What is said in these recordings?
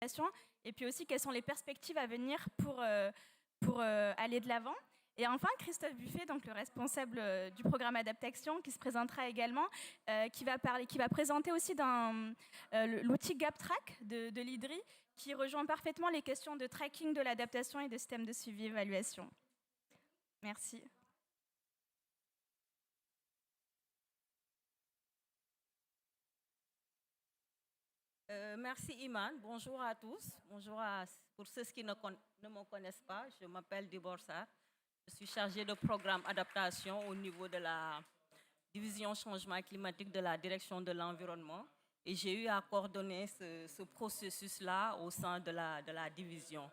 d'adaptation, et puis aussi quelles sont les perspectives à venir pour aller de l'avant. Et enfin, Christophe Buffet, donc le responsable du programme Adaptation, qui se présentera également, qui va présenter aussi l'outil GapTrack de l'IDRI, qui rejoint parfaitement les questions de tracking de l'adaptation et de système de suivi et évaluation. Merci. Merci Iman, bonjour à tous. Bonjour pour ceux qui ne me connaissent pas, je m'appelle Dibor Sarr. Je suis chargée de programme adaptation au niveau de la division changement climatique de la direction de l'environnement. Et j'ai eu à coordonner ce processus-là au sein de la division.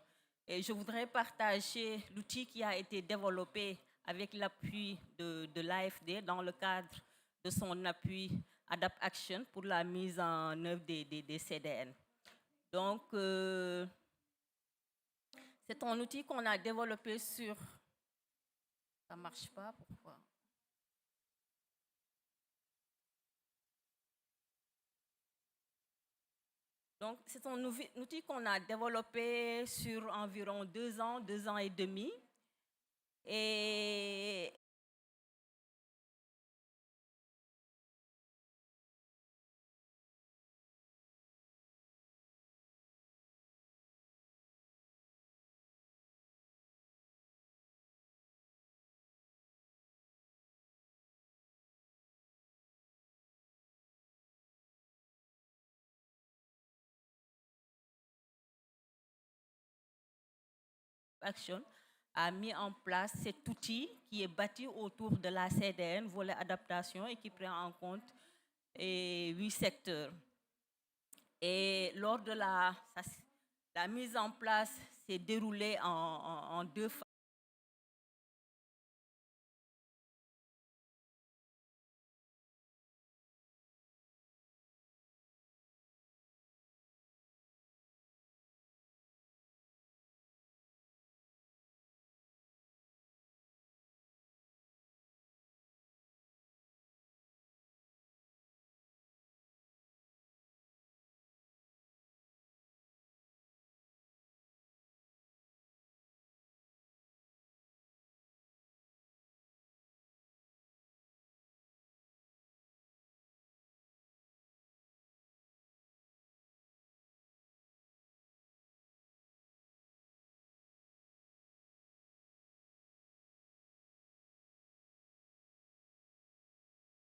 Et je voudrais partager l'outil qui a été développé avec l'appui de l'AFD dans le cadre de son appui Adapt Action pour la mise en œuvre des CDN. Donc, c'est un outil qu'on a développé sur... Ça ne marche pas, pourquoi? Donc, c'est un outil qu'on a développé sur environ 2 ans et demi. Et Action a mis en place cet outil qui est bâti autour de la CDN, volet adaptation, et qui prend en compte 8 secteurs. Et lors de la mise en place s'est déroulée en 2 phases.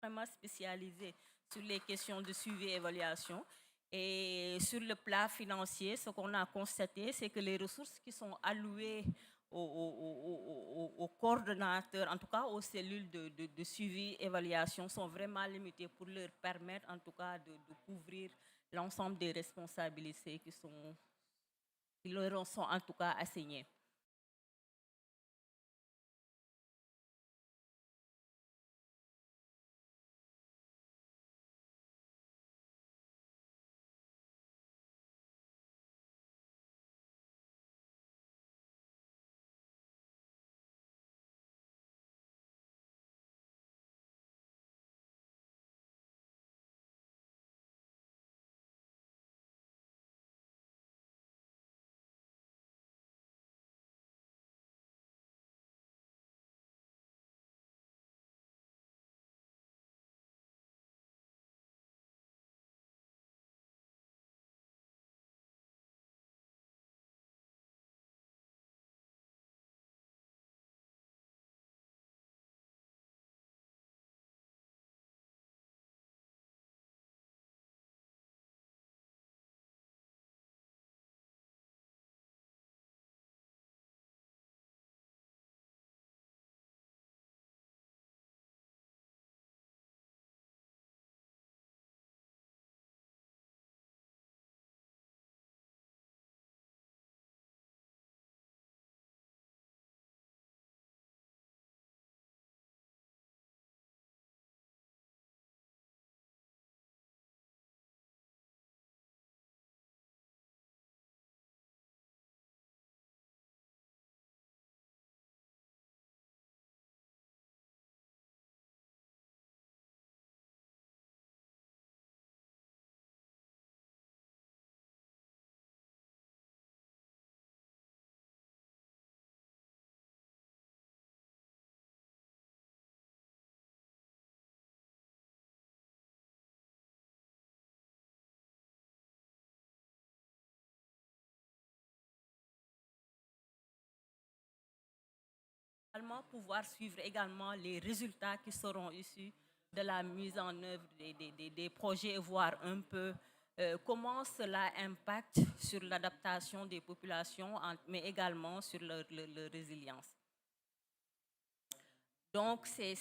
Vraiment spécialisé sur les questions de suivi et évaluation. Et sur le plan financier, ce qu'on a constaté, c'est que les ressources qui sont allouées aux coordonnateurs, en tout cas aux cellules de suivi et évaluation, sont vraiment limitées pour leur permettre, en tout cas, de couvrir l'ensemble des responsabilités qui leur sont, en tout cas, assignées. également pouvoir suivre également les résultats qui seront issus de la mise en œuvre des projets et voir un peu comment cela impacte sur l'adaptation des populations, mais également sur leur résilience. Donc, c'est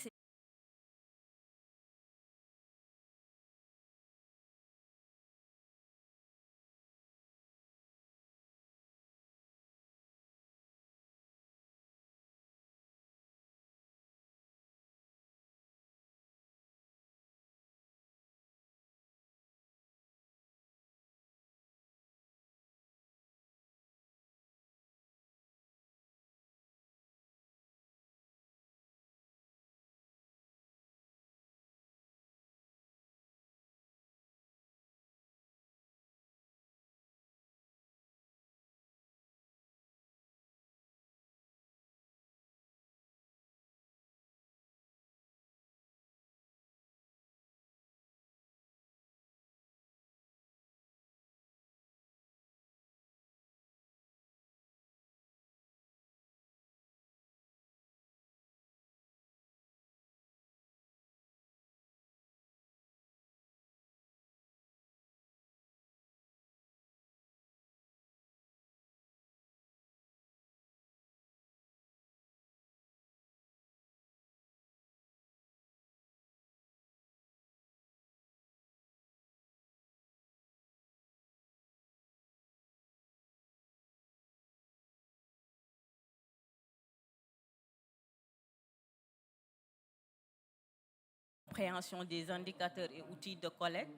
compréhension des indicateurs et outils de collecte,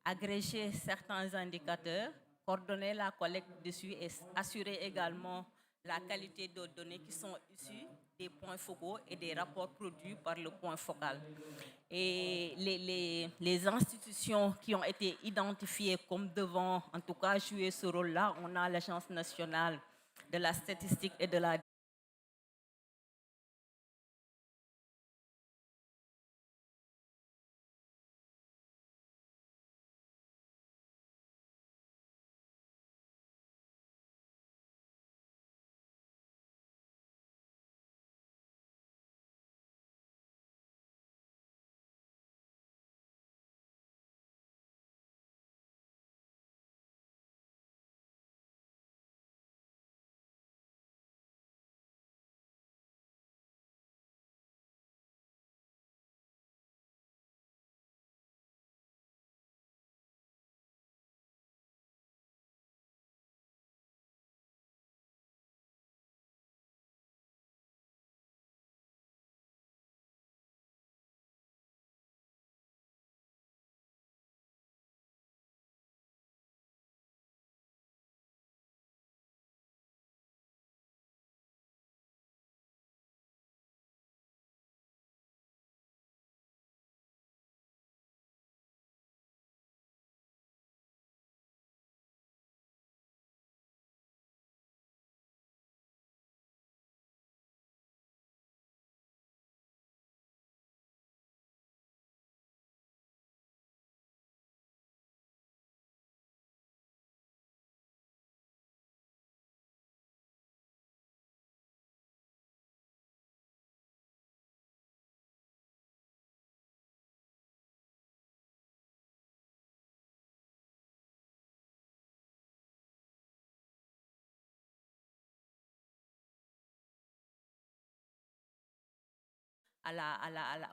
agréger certains indicateurs, coordonner la collecte dessus et assurer également la qualité de données qui sont issues des points focaux et des rapports produits par le point focal. Et les institutions qui ont été identifiées comme devant, en tout cas, jouer ce rôle-là, on a l'Agence nationale de la statistique et de la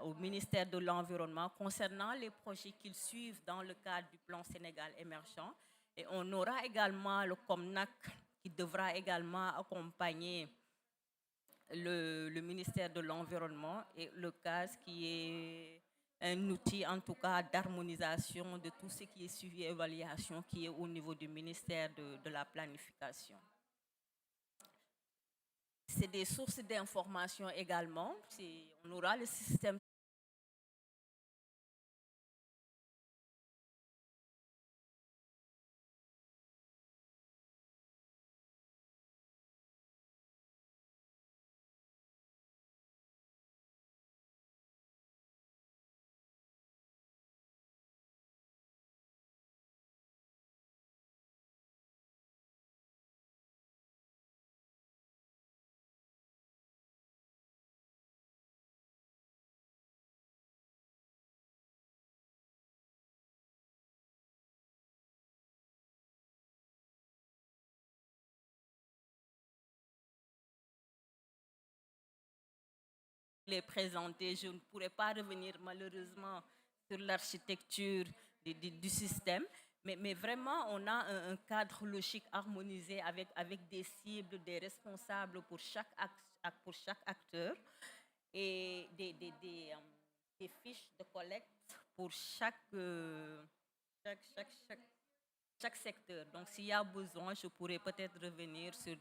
au ministère de l'Environnement concernant les projets qu'ils suivent dans le cadre du plan Sénégal émergent. Et on aura également le COMNAC qui devra également accompagner le ministère de l'Environnement et le CAS qui est un outil en tout cas d'harmonisation de tout ce qui est suivi et évaluation qui est au niveau du ministère de la Planification. C'est des sources d'information également. On aura le système les présenter. Je ne pourrais pas revenir malheureusement sur l'architecture du système, mais vraiment, on a un cadre logique harmonisé avec des cibles, des responsables pour chaque acteur et des fiches de collecte pour chaque, chaque, chaque, chaque secteur. Donc, s'il y a besoin, je pourrais peut-être revenir sur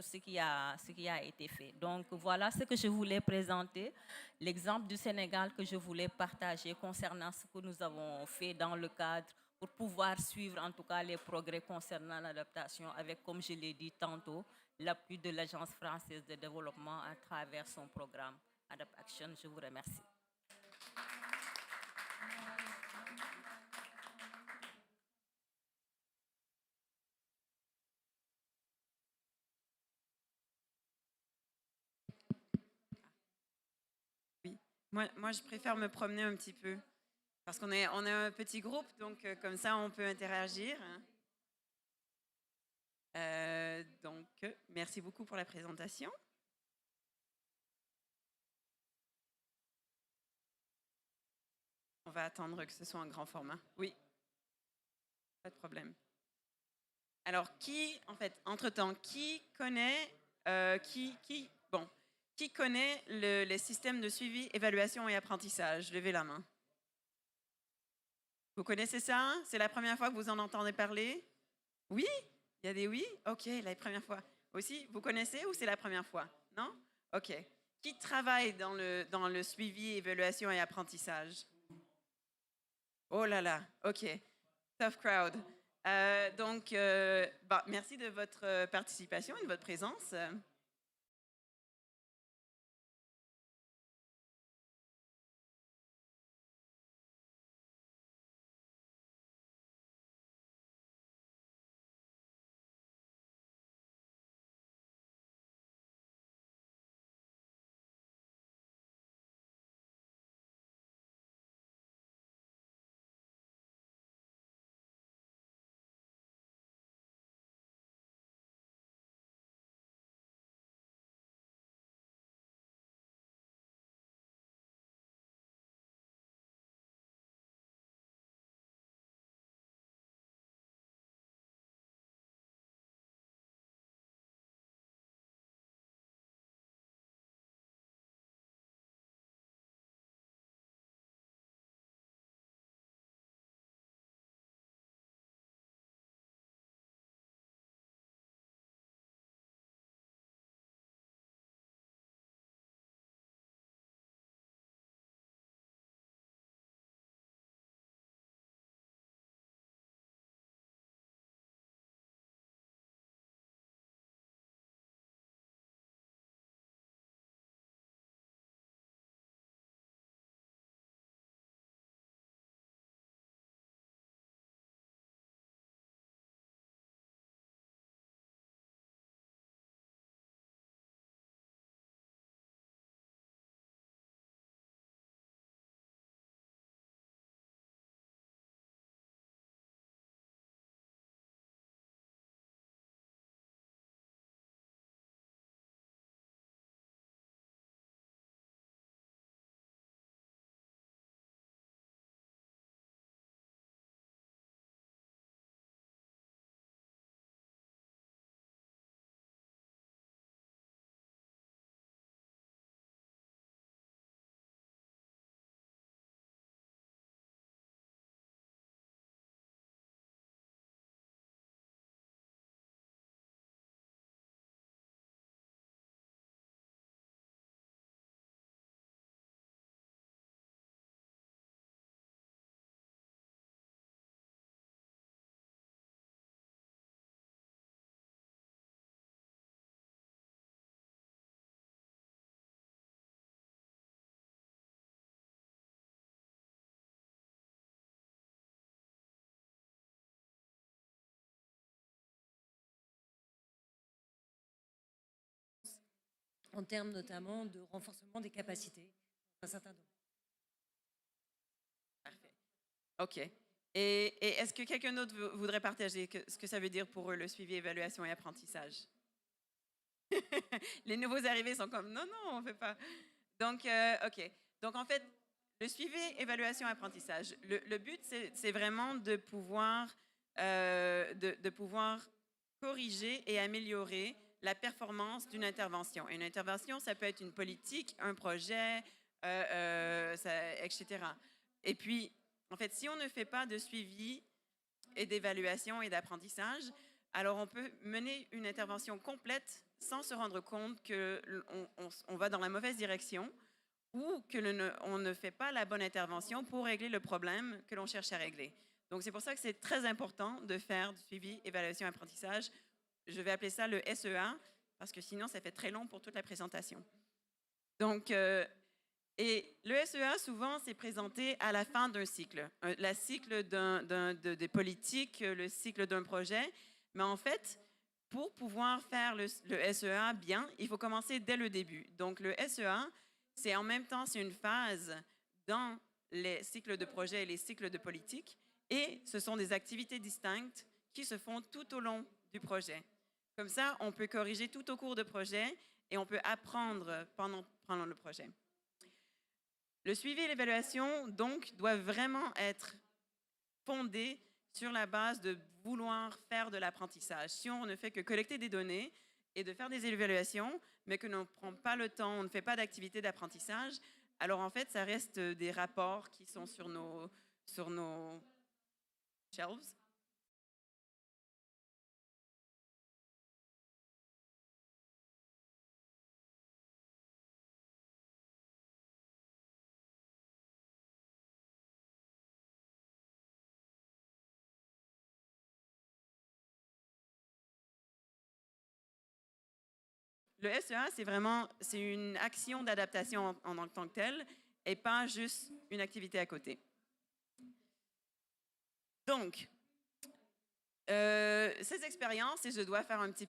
ce qui a été fait. Donc, voilà ce que je voulais présenter, l'exemple du Sénégal que je voulais partager concernant ce que nous avons fait dans le cadre pour pouvoir suivre en tout cas les progrès concernant l'adaptation avec, comme je l'ai dit tantôt, l'appui de l'Agence française de développement à travers son programme Adapt Action. Je vous remercie. Oui, moi, je préfère me promener un petit peu parce qu'on est un petit groupe, donc comme ça, on peut interagir. Donc, merci beaucoup pour la présentation. On va attendre que ce soit un grand format. Oui, pas de problème. Alors, entre-temps, qui connaît, qui connaît les systèmes de suivi, évaluation et apprentissage? Levez la main. Vous connaissez ça? C'est la première fois que vous en entendez parler? Oui? Il y a des oui? Ok, la première fois. Aussi, vous connaissez ou c'est la première fois? Non? Ok. Qui travaille dans le suivi, évaluation et apprentissage? Oh là là, ok. Tough crowd. Donc, merci de votre participation et de votre présence. En termes notamment de renforcement des capacités d'un certain domaine. Parfait. OK. Et est-ce que quelqu'un d'autre voudrait partager ce que ça veut dire pour eux, le suivi, évaluation et apprentissage? Les nouveaux arrivés sont comme, non, non, on ne fait pas. Donc, OK. Donc, en fait, le suivi, évaluation, apprentissage. Le but, c'est vraiment de pouvoir, de pouvoir corriger et améliorer la performance d'une intervention. Une intervention, ça peut être une politique, un projet, etc. Et puis, en fait, si on ne fait pas de suivi et d'évaluation et d'apprentissage, alors on peut mener une intervention complète sans se rendre compte qu'on va dans la mauvaise direction ou qu'on ne fait pas la bonne intervention pour régler le problème que l'on cherche à régler. Donc, c'est pour ça que c'est très important de faire du suivi, évaluation, apprentissage. Je vais appeler ça le SEA, parce que sinon, ça fait très long pour toute la présentation. Donc, et le SEA, souvent, c'est présenté à la fin d'un cycle. Le cycle des politiques, le cycle d'un projet. Mais en fait, pour pouvoir faire le SEA bien, il faut commencer dès le début. Donc, le SEA, c'est en même temps, c'est une phase dans les cycles de projet et les cycles de politique. Et ce sont des activités distinctes qui se font tout au long du projet. Comme ça, on peut corriger tout au cours du projet et on peut apprendre pendant le projet. Le suivi et l'évaluation, donc, doivent vraiment être fondés sur la base de vouloir faire de l'apprentissage. Si on ne fait que collecter des données et de faire des évaluations, mais que l'on ne prend pas le temps, on ne fait pas d'activité d'apprentissage, alors en fait, ça reste des rapports qui sont sur nos shelves. Le SEA, c'est une action d'adaptation en tant que telle et pas juste une activité à côté. Donc, ces expériences, et je dois faire un petit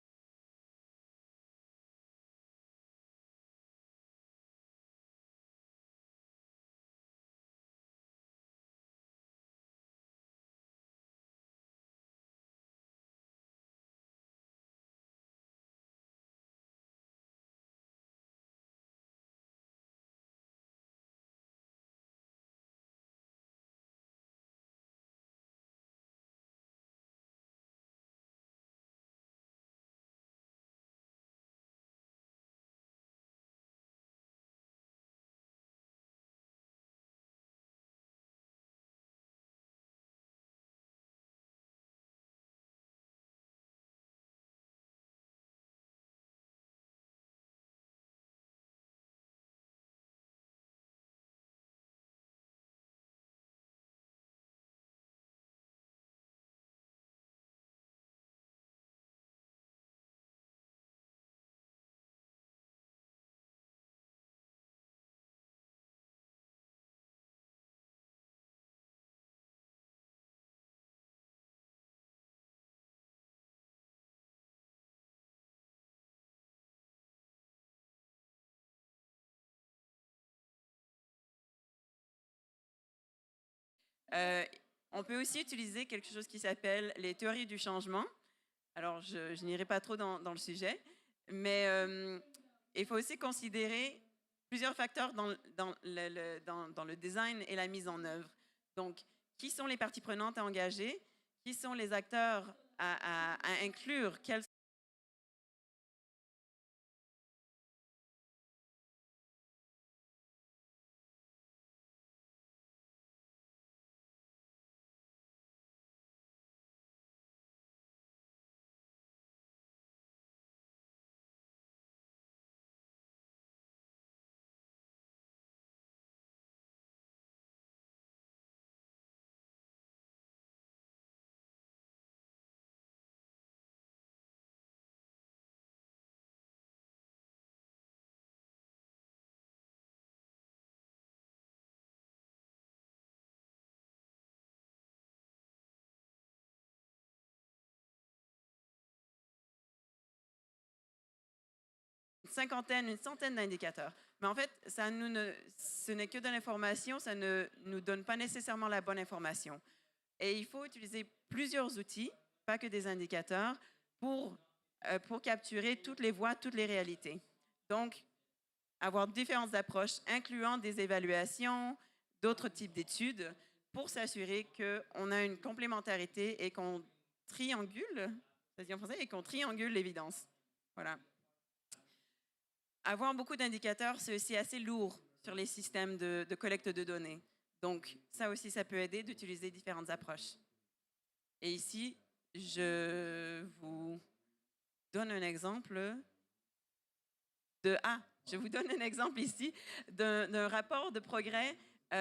on peut aussi utiliser quelque chose qui s'appelle les théories du changement. Alors, je n'irai pas trop dans le sujet, mais il faut aussi considérer plusieurs facteurs dans le design et la mise en œuvre. Donc, qui sont les parties prenantes à engager? Qui sont les acteurs à inclure? Quels une centaine d'indicateurs. Mais en fait, ce n'est que de l'information, ça ne nous donne pas nécessairement la bonne information. Et il faut utiliser plusieurs outils, pas que des indicateurs, pour pour capturer toutes les voix, toutes les réalités. Donc, avoir différentes approches, incluant des évaluations, d'autres types d'études, pour s'assurer qu'on a une complémentarité et qu'on triangule, ça se dit en français, et qu'on triangule l'évidence. Voilà. Avoir beaucoup d'indicateurs, c'est aussi assez lourd sur les systèmes de collecte de données. Donc, ça aussi, ça peut aider d'utiliser différentes approches. Et ici, je vous donne un exemple je vous donne un exemple ici d'un rapport de progrès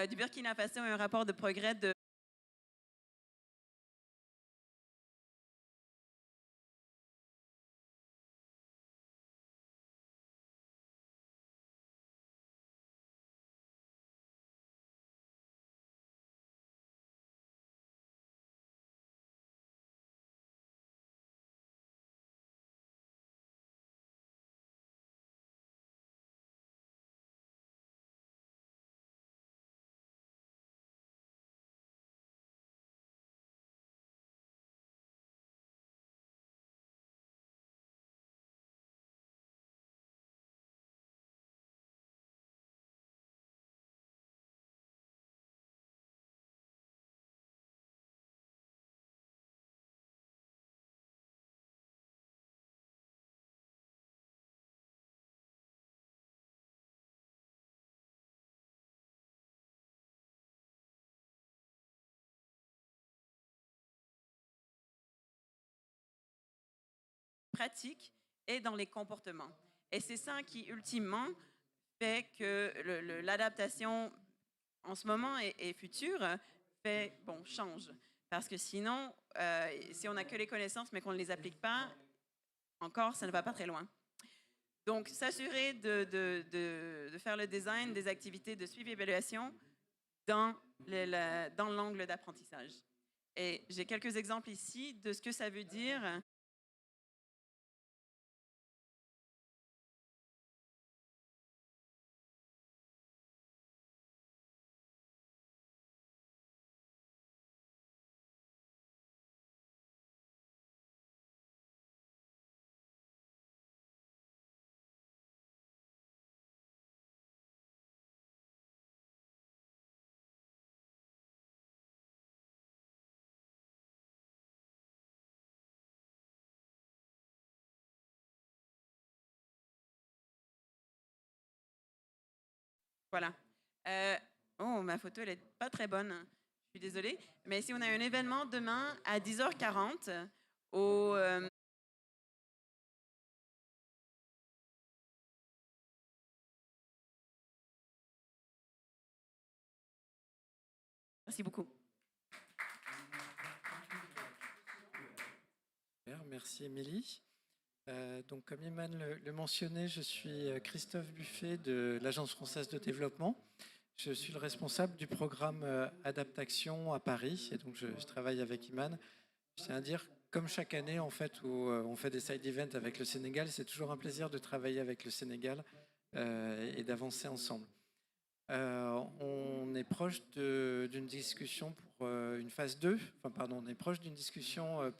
du Burkina Faso, un rapport de progrès de pratique et dans les comportements. Et c'est ça qui, ultimement, fait que l'adaptation en ce moment et future change. Parce que sinon, si on n'a que les connaissances mais qu'on ne les applique pas, encore, ça ne va pas très loin. Donc, s'assurer de faire le design des activités de suivi et évaluation dans l'angle d'apprentissage. Et j'ai quelques exemples ici de ce que ça veut dire. Voilà. Ma photo, elle n'est pas très bonne. Je suis désolée. Mais si on a un événement demain à 10h40 au... Merci beaucoup. Merci Émilie. Donc, comme Iman le mentionnait, je suis Christophe Buffet de l'Agence française de développement. Je suis le responsable du programme Adaptation à Paris et donc je travaille avec Iman. Je tiens à dire, comme chaque année en fait, où on fait des side events avec le Sénégal, c'est toujours un plaisir de travailler avec le Sénégal et d'avancer ensemble. On est proche d'une discussion pour une phase 2, on est proche d'une discussion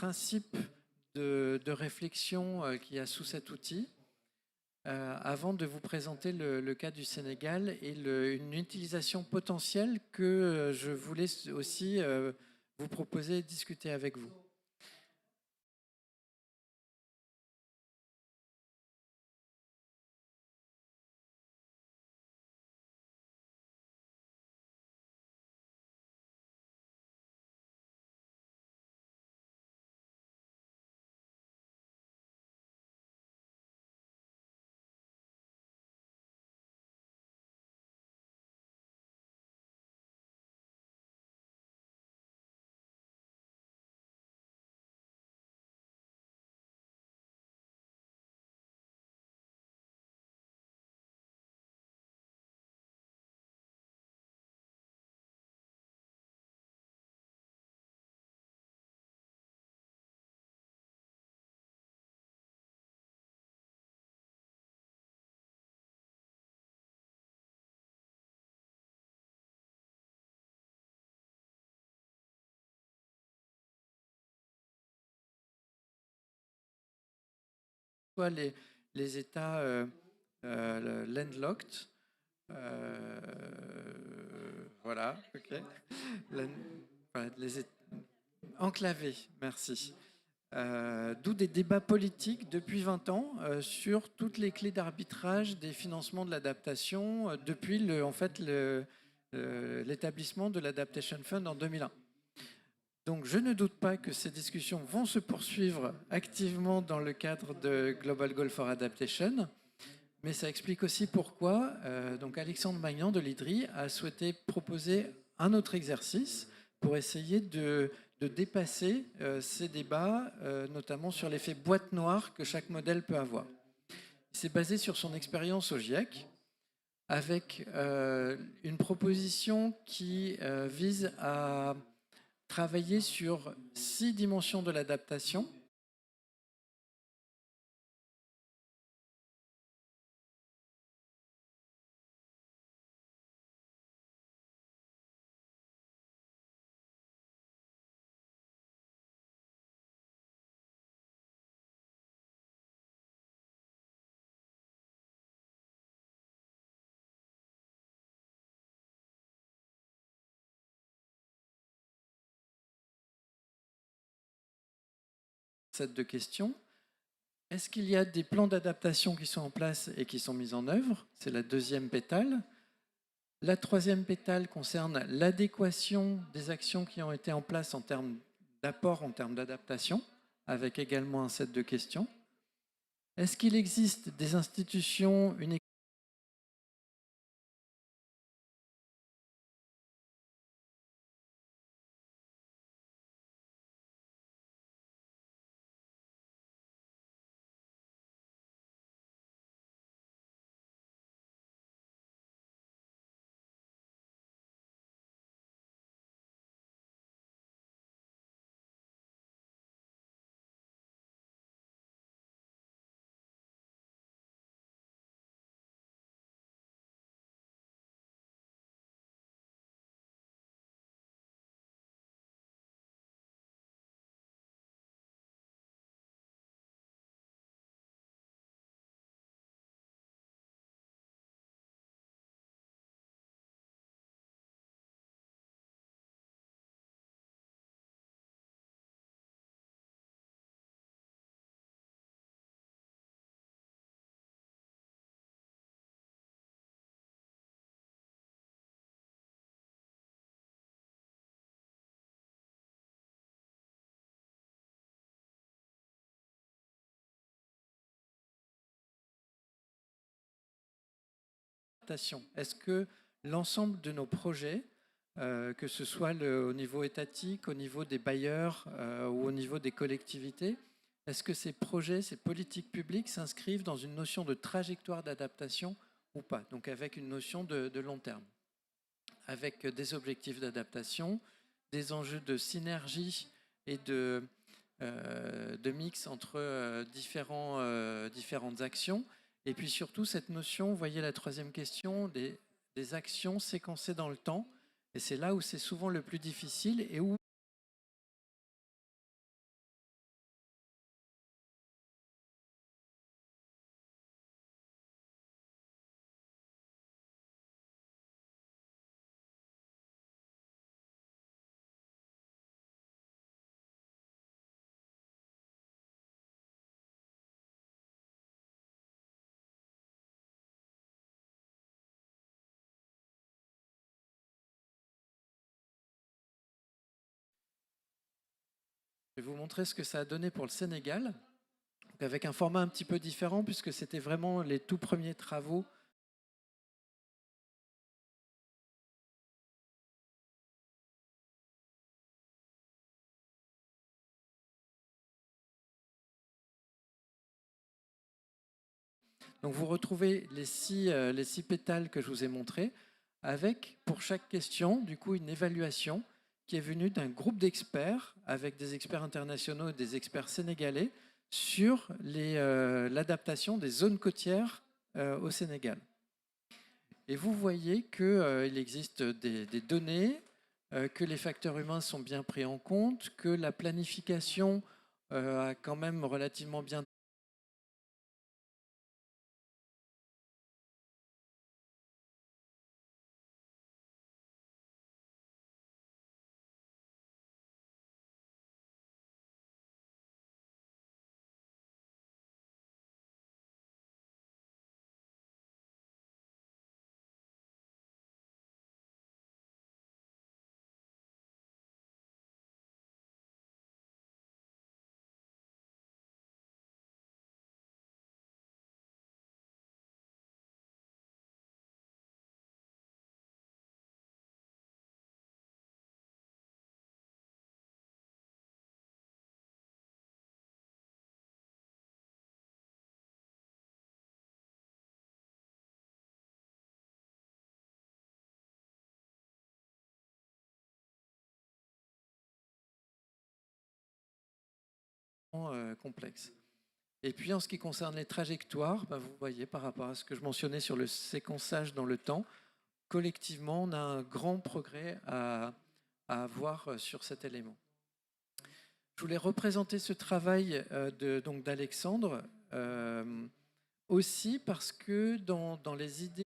principe de réflexion qu'il y a sous cet outil, avant de vous présenter le cas du Sénégal et une utilisation potentielle que je voulais aussi vous proposer et discuter avec vous. Soit les États landlocked, voilà, ok, voilà, enclavés, merci. D'où des débats politiques depuis 20 ans sur toutes les clés d'arbitrage des financements de l'adaptation depuis l'établissement de l'Adaptation Fund en 2001. Donc je ne doute pas que ces discussions vont se poursuivre activement dans le cadre de Global Goal for Adaptation, mais ça explique aussi pourquoi donc Alexandre Magnan de l'IDRI a souhaité proposer un autre exercice pour essayer de dépasser ces débats, notamment sur l'effet boîte noire que chaque modèle peut avoir. Il s'est basé sur son expérience au GIEC, avec une proposition qui vise à travailler sur 6 dimensions de l'adaptation. Set de questions. Est-ce qu'il y a des plans d'adaptation qui sont en place et qui sont mis en œuvre? C'est la deuxième pétale. La troisième pétale concerne l'adéquation des actions qui ont été en place en termes d'apport, en termes d'adaptation, avec également un set de questions. Est-ce qu'il existe des institutions, une adaptation? Est-ce que l'ensemble de nos projets, que ce soit au niveau étatique, au niveau des bailleurs ou au niveau des collectivités, est-ce que ces projets, ces politiques publiques s'inscrivent dans une notion de trajectoire d'adaptation ou pas? Donc avec une notion de long terme, avec des objectifs d'adaptation, des enjeux de synergie et de mix entre différentes actions. Et puis surtout cette notion, vous voyez la troisième question, des actions séquencées dans le temps. Et c'est là où c'est souvent le plus difficile et où Je vais vous montrer ce que ça a donné pour le Sénégal, donc avec un format un petit peu différent puisque c'était vraiment les tout premiers travaux. Donc vous retrouvez les six pétales que je vous ai montrés, avec pour chaque question, du coup, une évaluation qui est venue d'un groupe d'experts, avec des experts internationaux et des experts sénégalais, sur l'adaptation des zones côtières au Sénégal. Et vous voyez qu'il existe des données, que les facteurs humains sont bien pris en compte, que la planification a quand même relativement bien complexe. Et puis en ce qui concerne les trajectoires, vous voyez par rapport à ce que je mentionnais sur le séquençage dans le temps, collectivement, on a un grand progrès à avoir sur cet élément. Je voulais représenter ce travail d'Alexandre aussi parce que dans les idées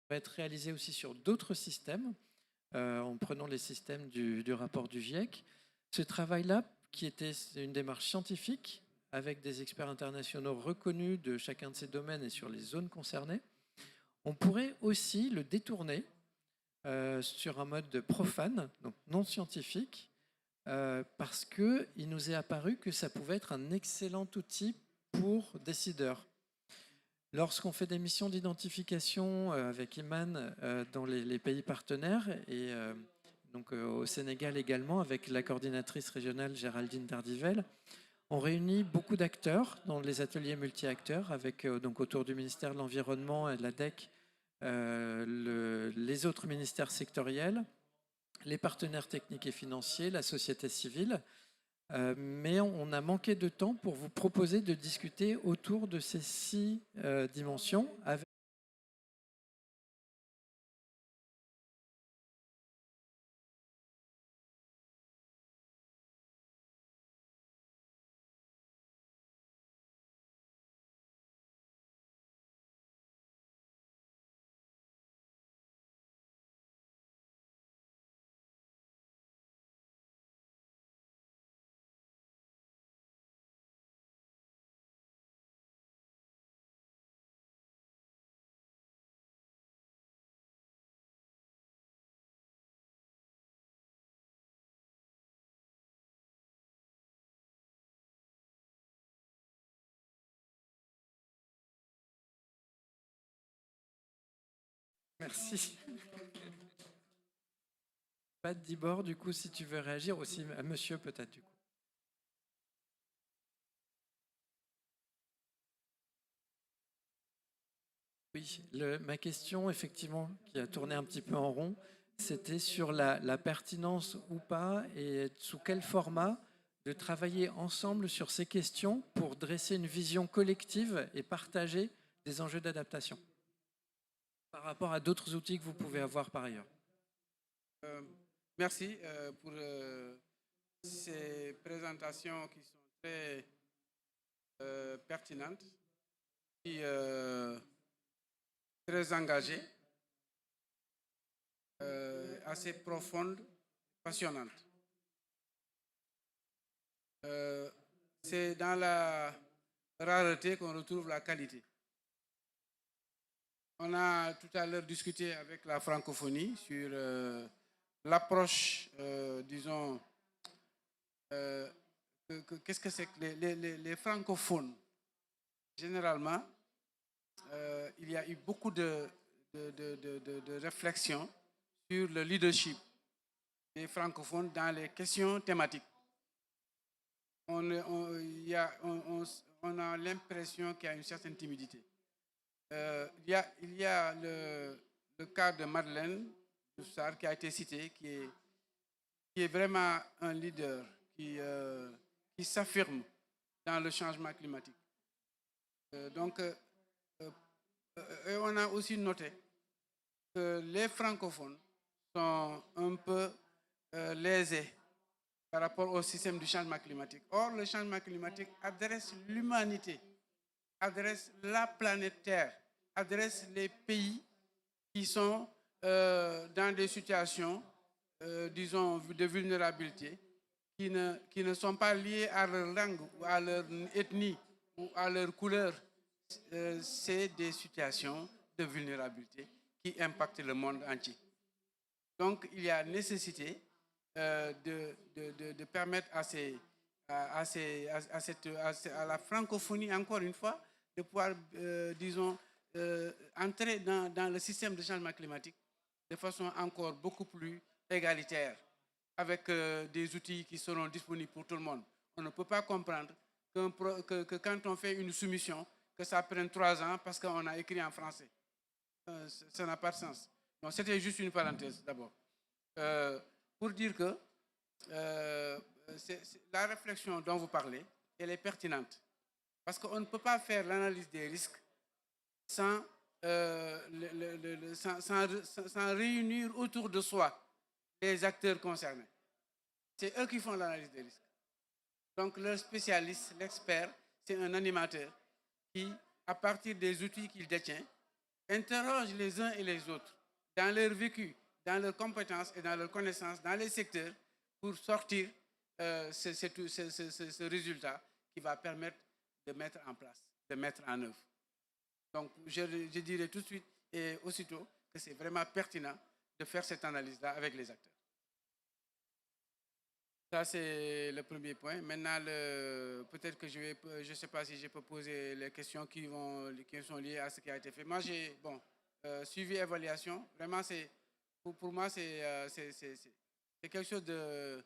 va être réalisé aussi sur d'autres systèmes, en prenant les systèmes du rapport du GIEC. Ce travail-là, qui était une démarche scientifique, avec des experts internationaux reconnus de chacun de ces domaines et sur les zones concernées, on pourrait aussi le détourner sur un mode profane, donc non scientifique, parce qu'il nous est apparu que ça pouvait être un excellent outil pour décideurs. Lorsqu'on fait des missions d'identification avec Iman dans les pays partenaires et donc au Sénégal également avec la coordinatrice régionale Géraldine Dardivelle, on réunit beaucoup d'acteurs dans les ateliers multi-acteurs avec donc autour du ministère de l'Environnement et de la DEC les autres ministères sectoriels, les partenaires techniques et financiers, la société civile. Mais on a manqué de temps pour vous proposer de discuter autour de ces 6 dimensions avec Merci. Pas de Dibord, du coup, si tu veux réagir aussi, à monsieur peut-être, du coup. Oui, ma question, effectivement, qui a tourné un petit peu en rond, c'était sur la pertinence ou pas et sous quel format de travailler ensemble sur ces questions pour dresser une vision collective et partagée des enjeux d'adaptation par rapport à d'autres outils que vous pouvez avoir par ailleurs. Merci pour ces présentations qui sont très pertinentes et très engagées. assez profonde, passionnante. C'est dans la rareté qu'on retrouve la qualité. On a tout à l'heure discuté avec la francophonie sur l'approche, disons, qu'est-ce que c'est que les francophones. Généralement, il y a eu beaucoup de réflexions sur le leadership des francophones dans les questions thématiques. On a l'impression qu'il y a une certaine timidité. Il y a le cas de Madeleine Doussard qui a été cité, qui est vraiment un leader qui s'affirme dans le changement climatique. Et on a aussi noté que les francophones sont un peu lésés par rapport au système du changement climatique. Or, le changement climatique adresse l'humanité, adresse la planète Terre, adresse les pays qui sont dans des situations, disons, de vulnérabilité, qui ne sont pas liées à leur langue, ou à leur ethnie, ou à leur couleur. C'est des situations de vulnérabilité qui impactent le monde entier. Donc, il y a nécessité de permettre à la francophonie, encore une fois, de pouvoir, disons, entrer dans le système de changement climatique de façon encore beaucoup plus égalitaire, avec des outils qui seront disponibles pour tout le monde. On ne peut pas comprendre que quand on fait une soumission, que ça prenne 3 ans parce qu'on a écrit en français. Ça n'a pas de sens. Donc, c'était juste une parenthèse d'abord. Pour dire que la réflexion dont vous parlez, elle est pertinente. Parce qu'on ne peut pas faire l'analyse des risques sans réunir autour de soi les acteurs concernés. C'est eux qui font l'analyse des risques. Donc, le spécialiste, l'expert, c'est un animateur qui, à partir des outils qu'il détient, interroge les uns et les autres dans leur vécu, dans leurs compétences et dans leurs connaissances, dans les secteurs, pour sortir ce résultat qui va permettre de mettre en place, de mettre en œuvre. Donc, je dirais tout de suite et aussitôt que c'est vraiment pertinent de faire cette analyse-là avec les acteurs. Ça, c'est le premier point. Maintenant, peut-être que je ne sais pas si je peux poser les questions qui sont liées à ce qui a été fait. Moi, j'ai suivi évaluation. Vraiment, pour moi, c'est quelque chose de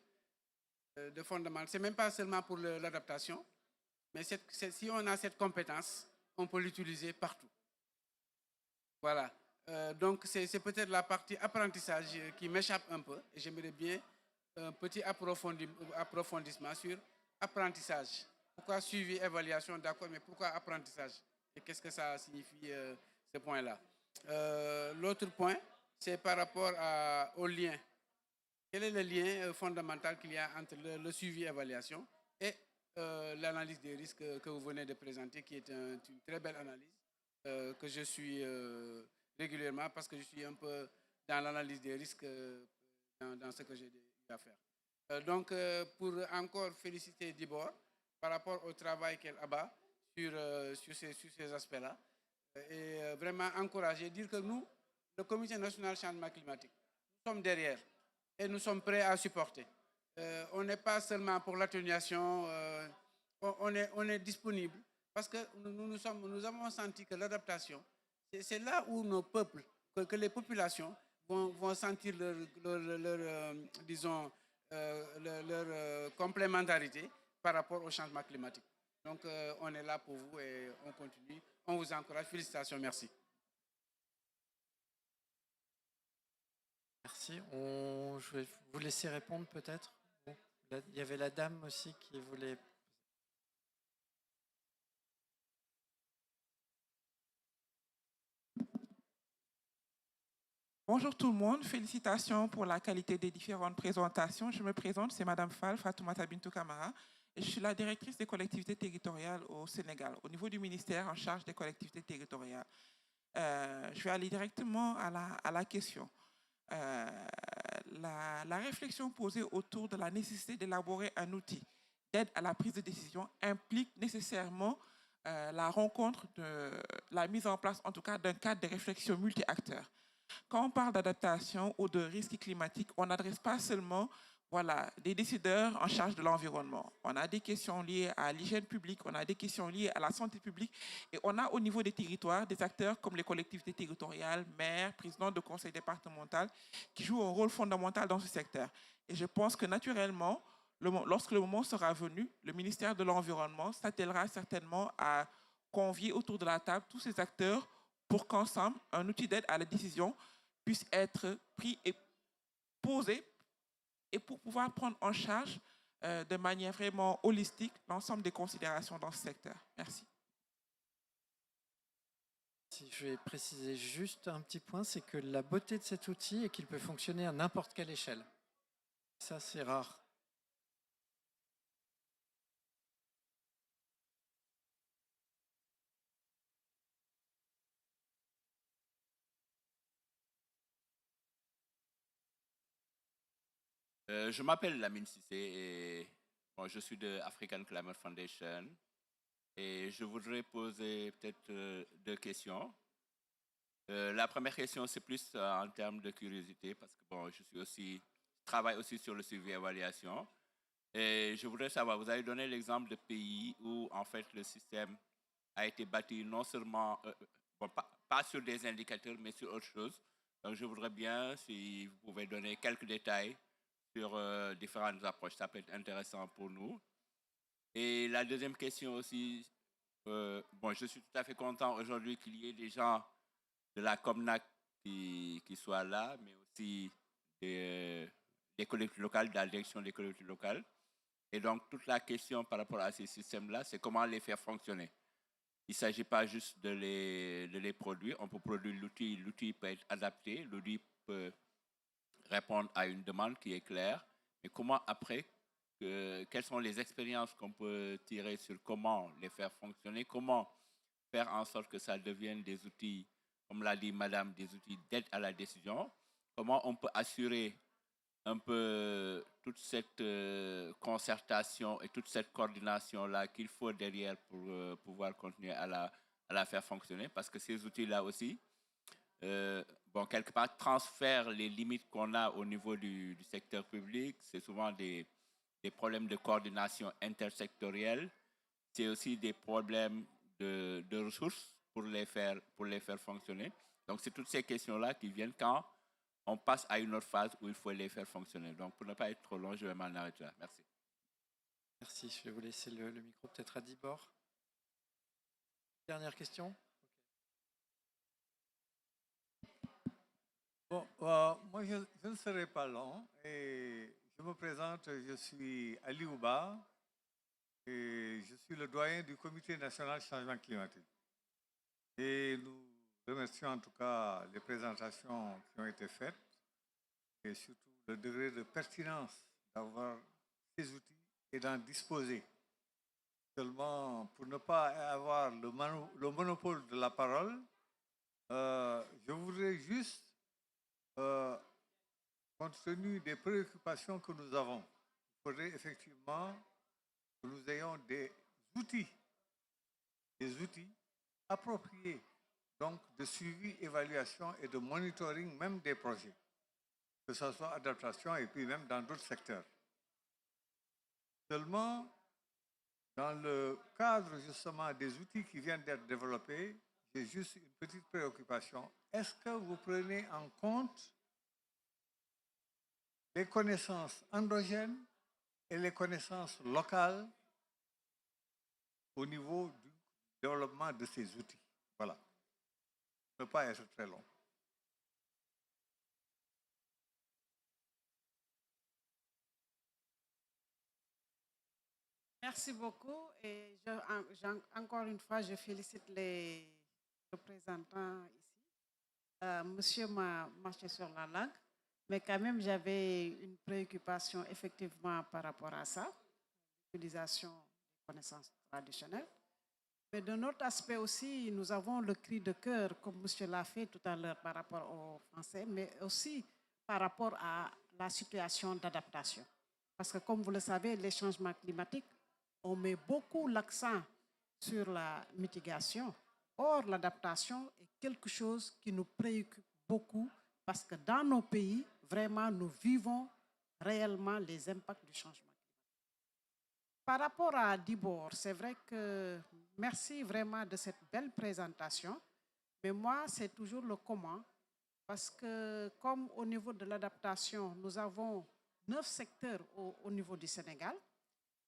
fondamental. Ce n'est même pas seulement pour l'adaptation, mais si on a cette compétence, on peut l'utiliser partout. Voilà. Donc, c'est peut-être la partie apprentissage qui m'échappe un peu. Et j'aimerais bien un petit approfondissement sur apprentissage. Pourquoi suivi, évaluation, d'accord, mais pourquoi apprentissage? Et qu'est-ce que ça signifie, ce point-là? L'autre point, c'est par rapport au lien. Quel est le lien fondamental qu'il y a entre le suivi, évaluation et l'analyse des risques que vous venez de présenter, qui est une très belle analyse que je suis régulièrement parce que je suis un peu dans l'analyse des risques dans ce que j'ai à faire. Donc, pour encore féliciter Dibor par rapport au travail qu'elle abat sur ces aspects-là et vraiment encourager, dire que nous, le Comité national changement climatique, nous sommes derrière et nous sommes prêts à supporter. On n'est pas seulement pour l'atténuation, on est disponible parce que nous avons senti que l'adaptation, c'est là où nos peuples, que les populations vont sentir disons, leur complémentarité par rapport au changement climatique. Donc, on est là pour vous et on continue. On vous encourage. Félicitations. Merci. Merci. Je vais vous laisser répondre peut-être. Bon, il y avait la dame aussi qui voulait... Bonjour tout le monde, félicitations pour la qualité des différentes présentations. Je me présente, c'est Madame Fall, Fatoumata Bintou Kamara, et je suis la directrice des collectivités territoriales au Sénégal, au niveau du ministère en charge des collectivités territoriales. Je vais aller directement à la question. la réflexion posée autour de la nécessité d'élaborer un outil d'aide à la prise de décision implique nécessairement la rencontre, la mise en place, en tout cas, d'un cadre de réflexion multi-acteurs. Quand on parle d'adaptation ou de risques climatiques, on n'adresse pas seulement des décideurs en charge de l'environnement. On a des questions liées à l'hygiène publique, on a des questions liées à la santé publique, et on a au niveau des territoires des acteurs comme les collectivités territoriales, maires, présidents de conseils départementaux, qui jouent un rôle fondamental dans ce secteur. Et je pense que naturellement, lorsque le moment sera venu, le ministère de l'Environnement s'attellera certainement à convier autour de la table tous ces acteurs pour qu'ensemble, un outil d'aide à la décision puisse être pris et posé, et pour pouvoir prendre en charge de manière vraiment holistique l'ensemble des considérations dans ce secteur. Merci. Si je vais préciser juste un petit point, c'est que la beauté de cet outil est qu'il peut fonctionner à n'importe quelle échelle. Ça, c'est rare. Je m'appelle Lamine Sissé et bon, je suis de African Climate Foundation et je voudrais poser peut-être deux questions. La première question, c'est plus en termes de curiosité parce que bon, je travaille aussi sur le suivi et évaluation. Et je voudrais savoir, vous avez donné l'exemple de pays où en fait le système a été bâti non seulement, bon, pas sur des indicateurs, mais sur autre chose. Donc je voudrais bien, si vous pouvez donner quelques détails sur différentes approches, ça peut être intéressant pour nous. Et la deuxième question aussi, bon, je suis tout à fait content aujourd'hui qu'il y ait des gens de la Comnac qui soient là, mais aussi des collectivités locales, de la direction des collectivités locales. Et donc, toute la question par rapport à ces systèmes-là, c'est comment les faire fonctionner. Il ne s'agit pas juste de les produire. On peut produire l'outil, l'outil peut être adapté, l'outil peut répondre à une demande qui est claire. Mais comment après, quelles sont les expériences qu'on peut tirer sur comment les faire fonctionner, comment faire en sorte que ça devienne des outils, comme l'a dit madame, des outils d'aide à la décision, comment on peut assurer un peu toute cette concertation et toute cette coordination-là qu'il faut derrière pour pouvoir continuer à la faire fonctionner, parce que ces outils-là aussi, bon, quelque part, transfèrent les limites qu'on a au niveau du secteur public. C'est souvent des problèmes de coordination intersectorielle. C'est aussi des problèmes de ressources pour les faire fonctionner. Donc, c'est toutes ces questions-là qui viennent quand on passe à une autre phase où il faut les faire fonctionner. Donc, pour ne pas être trop long, je vais m'en arrêter là. Merci. Merci. Je vais vous laisser le micro peut-être à Dibord. Dernière question. Bon, moi, je ne serai pas long. Et je me présente, je suis Ali Ouba et je suis le doyen du Comité national changement climatique. Et nous remercions en tout cas les présentations qui ont été faites et surtout le degré de pertinence d'avoir ces outils et d'en disposer. Seulement, pour ne pas avoir le monopole de la parole, je voudrais juste, compte tenu des préoccupations que nous avons, il faudrait effectivement que nous ayons des outils appropriés, donc de suivi, évaluation et de monitoring même des projets, que ce soit adaptation et puis même dans d'autres secteurs. Seulement, dans le cadre justement des outils qui viennent d'être développés, j'ai juste une petite préoccupation. Est-ce que vous prenez en compte les connaissances endogènes et les connaissances locales au niveau du développement de ces outils? Voilà. Ne pas être très long. Merci beaucoup. Et encore une fois, je félicite les représentants ici. Monsieur m'a marché sur la langue, mais quand même, j'avais une préoccupation effectivement par rapport à ça, l'utilisation des connaissances traditionnelles. Mais d'un autre aspect aussi, nous avons le cri de cœur, comme monsieur l'a fait tout à l'heure par rapport aux Français, mais aussi par rapport à la situation d'adaptation. Parce que comme vous le savez, les changements climatiques, on met beaucoup l'accent sur la mitigation. Or, l'adaptation est quelque chose qui nous préoccupe beaucoup parce que dans nos pays, vraiment, nous vivons réellement les impacts du changement climatique. Par rapport à Dibor, c'est vrai que merci vraiment de cette belle présentation, mais moi, c'est toujours le comment, parce que comme au niveau de l'adaptation, nous avons 9 secteurs au niveau du Sénégal,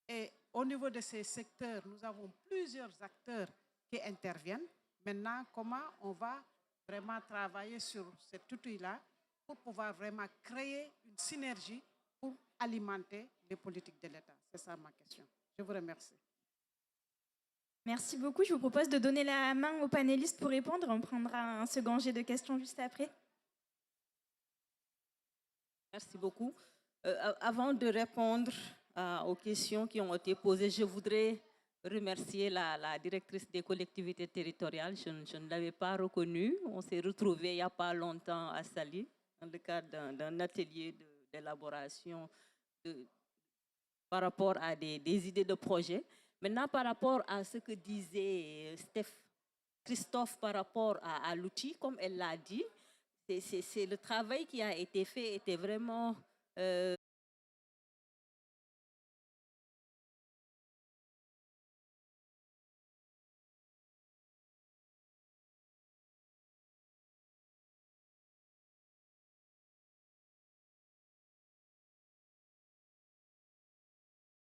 et au niveau de ces secteurs, nous avons plusieurs acteurs qui interviennent. Maintenant, comment on va vraiment travailler sur cet outil-là pour pouvoir vraiment créer une synergie pour alimenter les politiques de l'État? C'est ça ma question. Je vous remercie. Merci beaucoup. Je vous propose de donner la main aux panélistes pour répondre. On prendra un second jet de questions juste après. Merci beaucoup. Avant de répondre aux questions qui ont été posées, je voudrais remercier la directrice des collectivités territoriales. Je ne l'avais pas reconnue. On s'est retrouvés il n'y a pas longtemps à Saly, dans le cadre d'un atelier d'élaboration par rapport à des idées de projet. Maintenant, par rapport à ce que disait Christophe par rapport à l'outil, comme elle l'a dit, c'est le travail qui a été fait était vraiment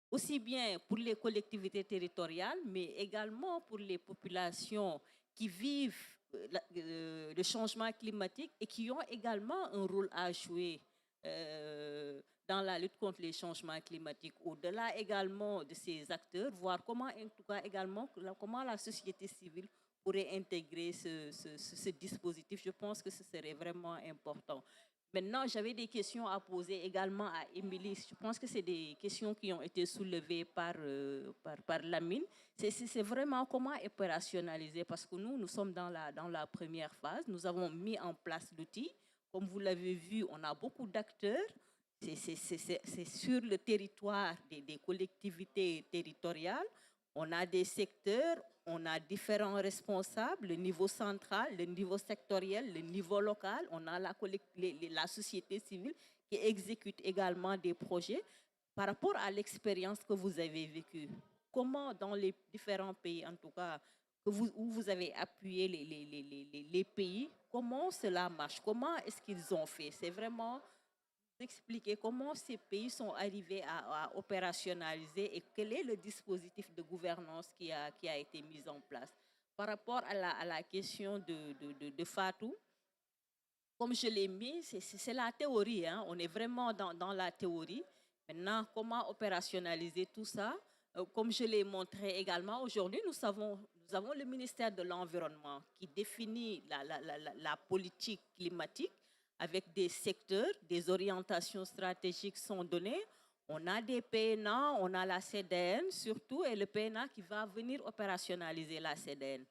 aussi bien pour les collectivités territoriales, mais également pour les populations qui vivent le changement climatique et qui ont également un rôle à jouer dans la lutte contre les changements climatiques. Au-delà également de ces acteurs, voir comment, en tout cas également, comment la société civile pourrait intégrer ce dispositif. Je pense que ce serait vraiment important. Maintenant, j'avais des questions à poser également à Émilie. Je pense que c'est des questions qui ont été soulevées par Lamine. C'est vraiment comment opérationnaliser, parce que nous sommes dans la première phase. Nous avons mis en place l'outil. Comme vous l'avez vu, on a beaucoup d'acteurs. C'est sur le territoire des collectivités territoriales. On a des secteurs, on a différents responsables, le niveau central, le niveau sectoriel, le niveau local. On a la société civile qui exécute également des projets. Par rapport à l'expérience que vous avez vécue, comment dans les différents pays, en tout cas, où vous avez appuyé les pays, comment cela marche? Comment est-ce qu'ils ont fait? C'est vraiment expliquer comment ces pays sont arrivés à opérationnaliser et quel est le dispositif de gouvernance qui a été mis en place. Par rapport à la question de Fatou, comme je l'ai mis, c'est la théorie, hein? On est vraiment dans la théorie. Maintenant, comment opérationnaliser tout ça? Comme je l'ai montré également, aujourd'hui, nous avons le ministère de l'Environnement qui définit la politique climatique avec des secteurs, des orientations stratégiques sont données. On a des PNA, on a la CDN surtout, et le PNA qui va venir opérationnaliser la CDN.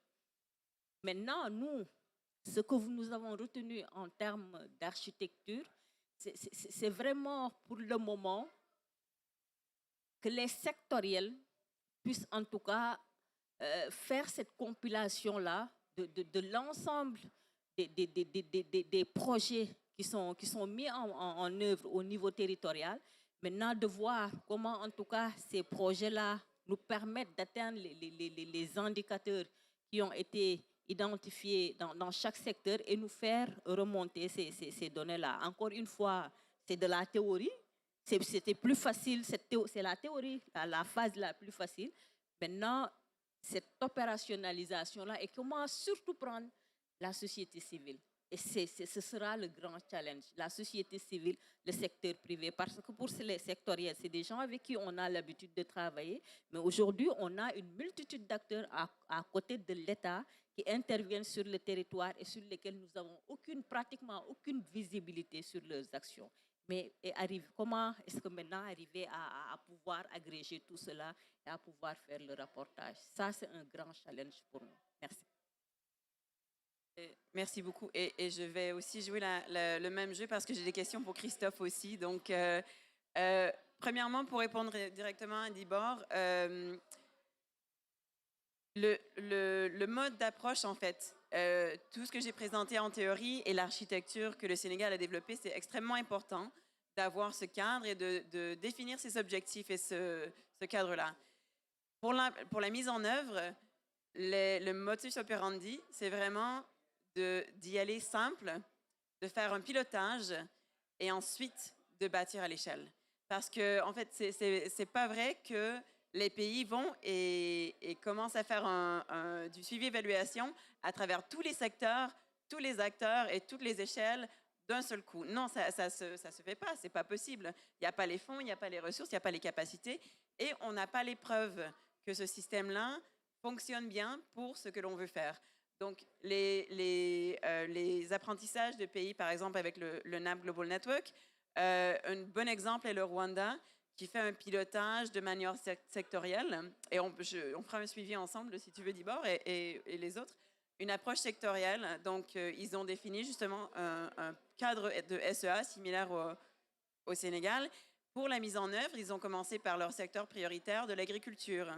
Maintenant, nous, ce que nous avons retenu en termes d'architecture, c'est vraiment pour le moment que les sectoriels puissent en tout cas faire cette compilation-là de l'ensemble des projets qui sont mis en œuvre au niveau territorial. Maintenant, de voir comment, en tout cas, ces projets-là nous permettent d'atteindre les indicateurs qui ont été identifiés dans chaque secteur et nous faire remonter ces données-là. Encore une fois, c'est de la théorie. C'était plus facile, c'est la théorie, la phase la plus facile. Maintenant, cette opérationnalisation-là et comment surtout prendre la société civile. Et ce sera le grand challenge, la société civile, le secteur privé. Parce que pour les sectoriels, c'est des gens avec qui on a l'habitude de travailler. Mais aujourd'hui, on a une multitude d'acteurs à côté de l'État qui interviennent sur le territoire et sur lesquels nous n'avons pratiquement aucune visibilité sur leurs actions. Mais comment est-ce que maintenant arriver à pouvoir agréger tout cela et à pouvoir faire le rapportage? Ça, c'est un grand challenge pour nous. Merci. Merci beaucoup. Et je vais aussi jouer le même jeu parce que j'ai des questions pour Christophe aussi. Donc, premièrement, pour répondre directement à Dibor, le mode d'approche, en fait, tout ce que j'ai présenté en théorie et l'architecture que le Sénégal a développée, c'est extrêmement important d'avoir ce cadre et de définir ses objectifs et ce cadre-là. Pour la mise en œuvre, le modus operandi, c'est vraiment d'y aller simple, de faire un pilotage et ensuite de bâtir à l'échelle. Parce que, en fait, c'est pas vrai que les pays vont et commencent à faire du suivi-évaluation à travers tous les secteurs, tous les acteurs et toutes les échelles d'un seul coup. Non, ça se fait pas, c'est pas possible. Il n'y a pas les fonds, il n'y a pas les ressources, il n'y a pas les capacités et on n'a pas les preuves que ce système-là fonctionne bien pour ce que l'on veut faire. Donc, les apprentissages de pays, par exemple, avec le NAP Global Network, un bon exemple est le Rwanda, qui fait un pilotage de manière sectorielle. Et on fera un suivi ensemble, si tu veux, Dibor, et les autres. Une approche sectorielle. Donc, ils ont défini justement un cadre de SEA similaire au Sénégal. Pour la mise en œuvre, ils ont commencé par leur secteur prioritaire de l'agriculture.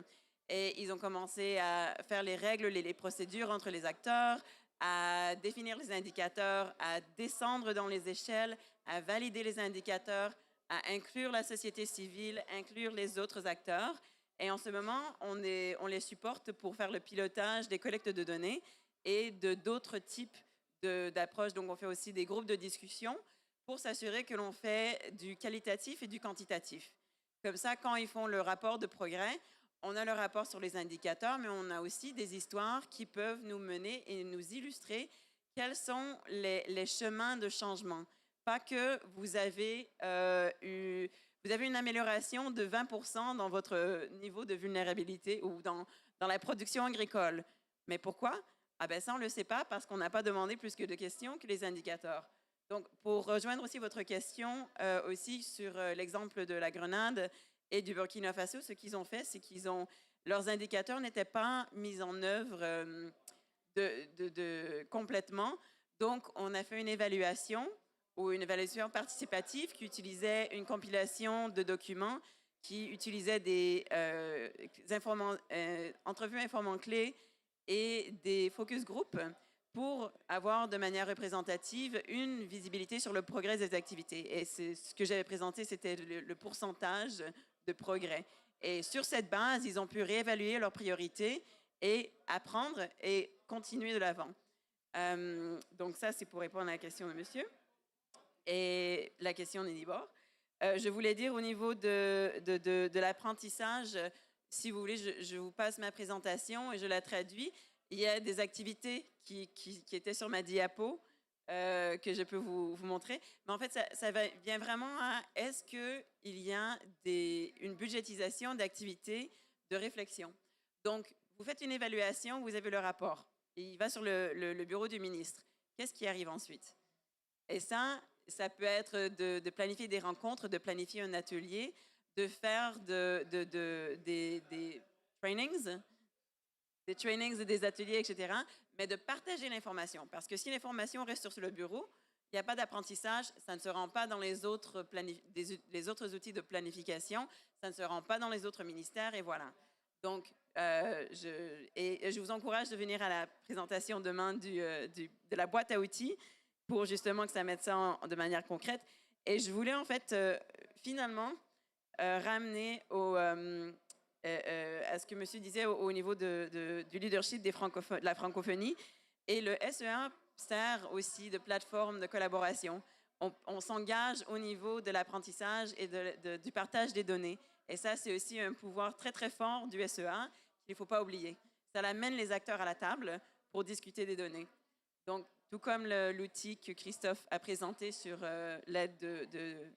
Et ils ont commencé à faire les règles, les procédures entre les acteurs, à définir les indicateurs, à descendre dans les échelles, à valider les indicateurs, à inclure la société civile, inclure les autres acteurs. Et en ce moment, on les supporte pour faire le pilotage des collectes de données et d'autres types d'approches. Donc, on fait aussi des groupes de discussion pour s'assurer que l'on fait du qualitatif et du quantitatif. Comme ça, quand ils font le rapport de progrès, on a le rapport sur les indicateurs, mais on a aussi des histoires qui peuvent nous mener et nous illustrer quels sont les chemins de changement. Pas que vous avez une amélioration de 20% dans votre niveau de vulnérabilité ou dans la production agricole. Mais pourquoi? Ah ben ça, on ne le sait pas parce qu'on n'a pas demandé plus que de questions que les indicateurs. Donc, pour rejoindre aussi votre question aussi sur l'exemple de la Grenade et du Burkina Faso, ce qu'ils ont fait, c'est leurs indicateurs n'étaient pas mis en œuvre complètement. Donc, on a fait une évaluation participative qui utilisait une compilation de documents, qui utilisait des entrevues informant clés et des focus groups pour avoir de manière représentative une visibilité sur le progrès des activités. Et ce que j'avais présenté, c'était le pourcentage de progrès. Et sur cette base, ils ont pu réévaluer leurs priorités et apprendre et continuer de l'avant. Donc ça, c'est pour répondre à la question de monsieur. Et la question d'Edibor. Je voulais dire au niveau de l'apprentissage, si vous voulez, je vous passe ma présentation et je la traduis. Il y a des activités qui étaient sur ma diapo que je peux vous montrer. Mais en fait, ça vient vraiment à est-ce qu'il y a une budgétisation d'activités de réflexion. Donc, vous faites une évaluation, vous avez le rapport. Et il va sur le bureau du ministre. Qu'est-ce qui arrive ensuite? Et ça peut être de planifier des rencontres, de planifier un atelier, de faire des trainings et des ateliers, etc., mais de partager l'information. Parce que si l'information reste sur le bureau, il n'y a pas d'apprentissage, ça ne se rend pas dans les autres outils de planification, ça ne se rend pas dans les autres ministères, et voilà. Donc, je vous encourage de venir à la présentation demain de la boîte à outils pour justement que ça mette ça de manière concrète. Et je voulais en fait, finalement, ramener à ce que monsieur disait au niveau du leadership de la francophonie. Et le SEA sert aussi de plateforme de collaboration. On s'engage au niveau de l'apprentissage et du partage des données. Et ça, c'est aussi un pouvoir très, très fort du SEA qu'il ne faut pas oublier. Ça amène les acteurs à la table pour discuter des données. Donc, tout comme l'outil que Christophe a présenté sur l'aide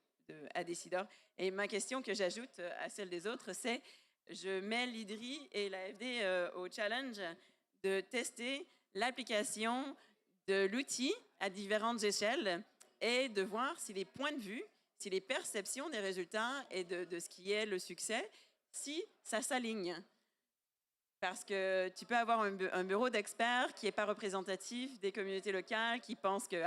à Décideur. Et ma question que j'ajoute à celle des autres, c'est je mets l'IDRI et l'AFD au challenge de tester l'application de l'outil à différentes échelles et de voir si les points de vue, si les perceptions des résultats et de ce qui est le succès, si ça s'aligne. Parce que tu peux avoir un bureau d'experts qui n'est pas représentatif des communautés locales, qui pensent que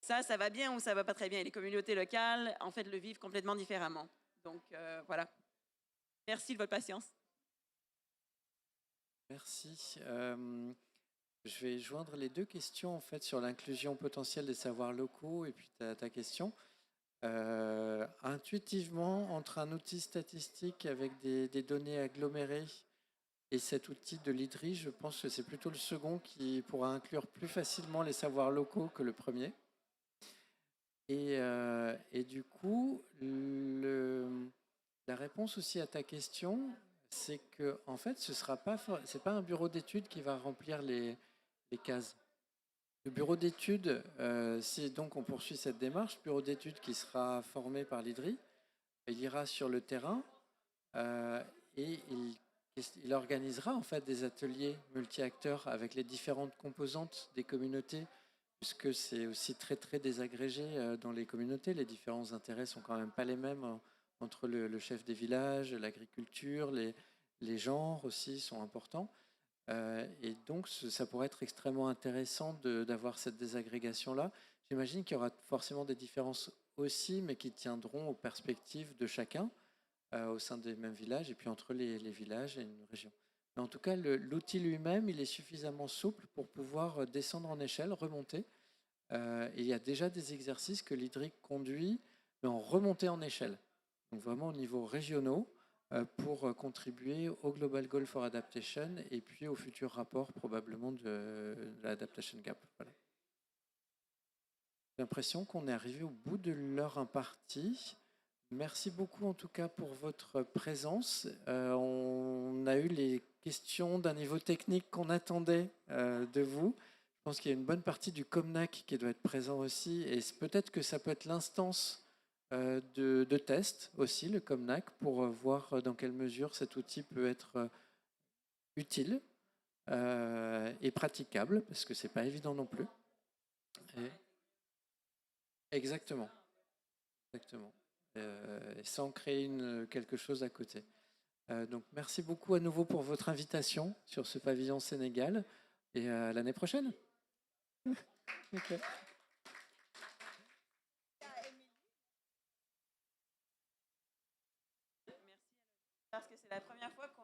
ça va bien ou ça va pas très bien. Et les communautés locales, en fait, le vivent complètement différemment. Donc, voilà. Merci de votre patience. Merci. Je vais joindre les deux questions en fait sur l'inclusion potentielle des savoirs locaux et puis ta question. Intuitivement, entre un outil statistique avec des données agglomérées et cet outil de l'IDRI, je pense que c'est plutôt le second qui pourra inclure plus facilement les savoirs locaux que le premier. Et du coup, la réponse aussi à ta question, c'est que en fait, c'est pas un bureau d'études qui va remplir les cases. Le bureau d'études, si donc on poursuit cette démarche, bureau d'études qui sera formé par l'IDRI, il ira sur le terrain et il organisera en fait des ateliers multi-acteurs avec les différentes composantes des communautés, puisque c'est aussi très très désagrégé dans les communautés. Les différents intérêts sont quand même pas les mêmes entre le chef des villages, l'agriculture, les genres aussi sont importants. Et donc, ça pourrait être extrêmement intéressant d'avoir cette désagrégation-là. J'imagine qu'il y aura forcément des différences aussi, mais qui tiendront aux perspectives de chacun au sein des mêmes villages et puis entre les villages et une région. Mais en tout cas, l'outil lui-même, il est suffisamment souple pour pouvoir descendre en échelle, remonter. Et il y a déjà des exercices que l'IDRIC conduit, mais en remontée en échelle. Donc vraiment au niveau régional, pour contribuer au Global Goal for Adaptation et puis au futur rapport probablement de l'Adaptation Gap. Voilà. J'ai l'impression qu'on est arrivé au bout de l'heure impartie. Merci beaucoup en tout cas pour votre présence. On a eu les questions d'un niveau technique qu'on attendait de vous. Je pense qu'il y a une bonne partie du Comnac qui doit être présent aussi et peut-être que ça peut être l'instance de test aussi, le Comnac, pour voir dans quelle mesure cet outil peut être utile et praticable, parce que c'est pas évident non plus. Exactement. Exactement. Sans créer quelque chose à côté. Donc merci beaucoup à nouveau pour votre invitation sur ce pavillon Sénégal et à l'année prochaine. Okay. Parce que c'est la première fois qu'on